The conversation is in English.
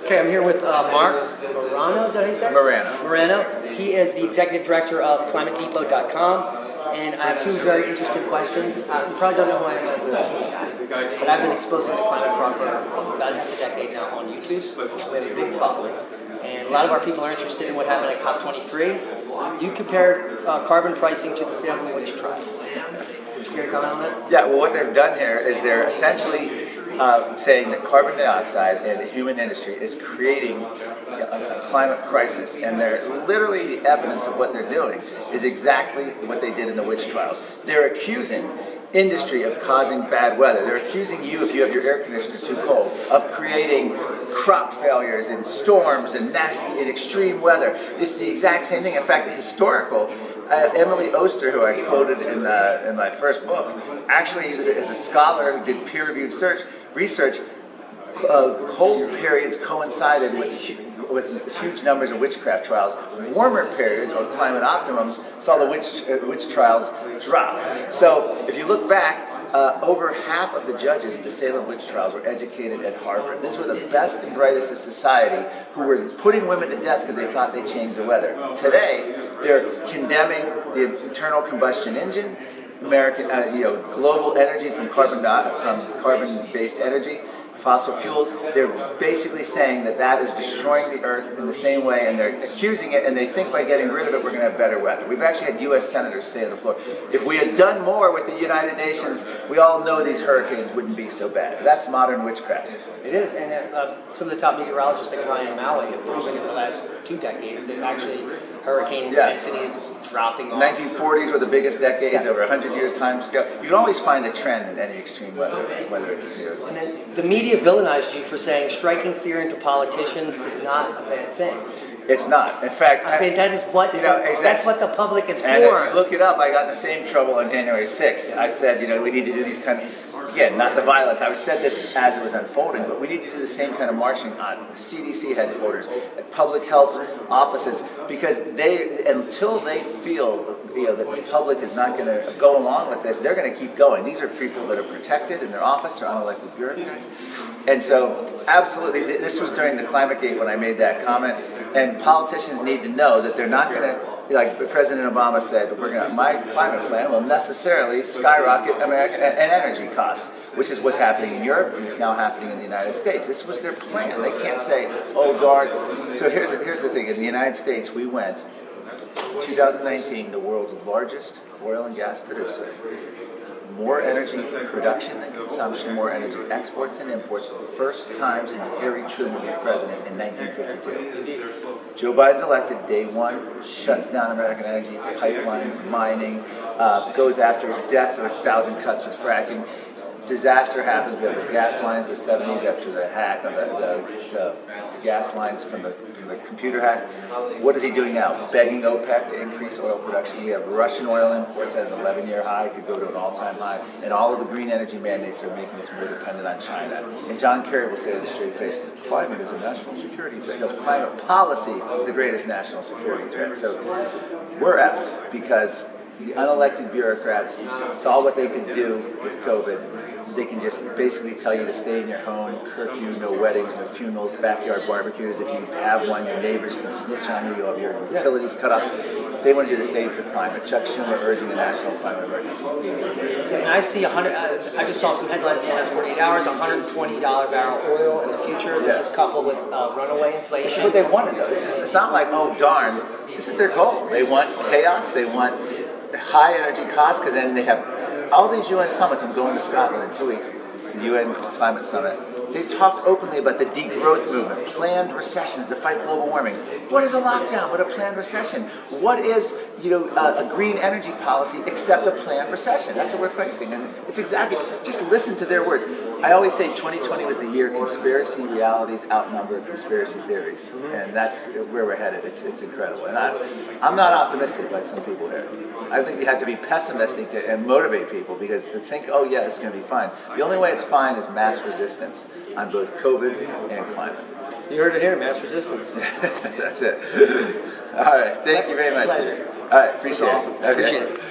Okay, I'm here with Marc Morano, is that how you say it? Morano. He is the executive director of ClimateDepot.com, and I have two very interesting questions. You probably don't know who I am as a guy, but I've been exposing the climate fraud for about half a decade now on YouTube. We have a big following, and a lot of our people are interested in what happened at COP23. You compared carbon pricing to the Salem witch trials. Would you care to comment on that? Yeah, well, what they've done here is they're essentially saying that carbon dioxide in the human industry is creating a climate crisis, and they're literally the evidence of what they're doing is exactly what they did in the witch trials. They're accusing industry of causing bad weather. They're accusing you, if you have your air conditioner too cold, of creating crop failures and storms and nasty and extreme weather. It's the exact same thing. In fact, historical. Emily Oster, who I quoted in my first book, actually is a scholar who did peer-reviewed research. Cold periods coincided with huge numbers of witchcraft trials. Warmer periods, or climate optimums, saw the witch trials drop. So if you look back, over half of the judges of the Salem witch trials were educated at Harvard. These were the best and brightest of society who were putting women to death because they thought they changed the weather. Today, they're condemning the internal combustion engine, American, global energy from carbon-based energy, fossil fuels. They're basically saying that that is destroying the earth in the same way, and they're accusing it, and they think by getting rid of it, we're going to have better weather. We've actually had U.S. senators say on the floor, if we had done more with the United Nations, we all know these hurricanes wouldn't be so bad. That's modern witchcraft. It is, and some of the top meteorologists, like Ryan Maui, have proven in the last 2 decades that actually hurricane intensity is dropping off. 1940s were the biggest decades, over 100 years time scale. You can always find a trend in any extreme weather, whether it's And then the media villainized you for saying striking fear into politicians is not a bad thing. It's not. In fact, I mean, that is what exactly. That's what the public is and for. If you look it up, I got in the same trouble on January 6th. I said, we need to do these kind of, again, not the violence. I said this as it was unfolding, but we need to do the same kind of marching on the CDC headquarters, at public health offices, because until they feel that the public is not going to go along with this, they're going to keep going. These are people that are protected in their office, they're unelected bureaucrats. And so, absolutely, this was during the Climate Gate when I made that comment, and politicians need to know that they're not going to, like President Obama said, my climate plan will necessarily skyrocket American energy costs, which is what's happening in Europe, and it's now happening in the United States. This was their plan. They can't say, oh, darn. So here's the thing. In the United States, we went, 2019, the world's largest oil and gas producer, more energy production than consumption, more energy exports and imports, first time since Harry Truman was president in 1952. Joe Biden's elected, day one, shuts down American energy, pipelines, mining, goes after death of 1,000 cuts with fracking. Disaster happens. We have the gas lines in the 70s after the hack of the gas lines from the computer hack. What is he doing now? Begging OPEC to increase oil production. We have Russian oil imports at an 11-year high, could go to an all-time high, and all of the green energy mandates are making us more dependent on China. And John Kerry will say with a straight face, climate is a national security threat. No, climate policy is the greatest national security threat. So we're effed because the unelected bureaucrats saw what they could do with COVID. They can just basically tell you to stay in your home, curfew, no weddings, no funerals, backyard barbecues. If you have one, your neighbors can snitch on you, you'll have your utilities cut off. They want to do the same for climate. Chuck Schumer urging a national climate emergency. And I see I just saw some headlines in the last 48 hours, $120 barrel oil in the future. This is coupled with runaway inflation. This is what they want to do. It's not like, oh darn, this is their goal. They want chaos, they want high energy costs, because then they have all these UN summits. I'm going to Scotland in 2 weeks, the UN Climate Summit. They've talked openly about the degrowth movement, planned recessions to fight global warming. What is a lockdown but a planned recession? What is, a green energy policy except a planned recession? That's what we're facing, and it's exactly, just listen to their words. I always say 2020 was the year conspiracy realities outnumber conspiracy theories, and that's where we're headed. It's incredible, and I'm not optimistic like some people here. I think you have to be pessimistic and motivate people, because to think, oh yeah, it's going to be fine. The only way it's fine is mass resistance on both COVID and climate. You heard it here, mass resistance. That's it. All right, thank you very much. Pleasure. All right, appreciate it. Awesome. Okay. Appreciate it.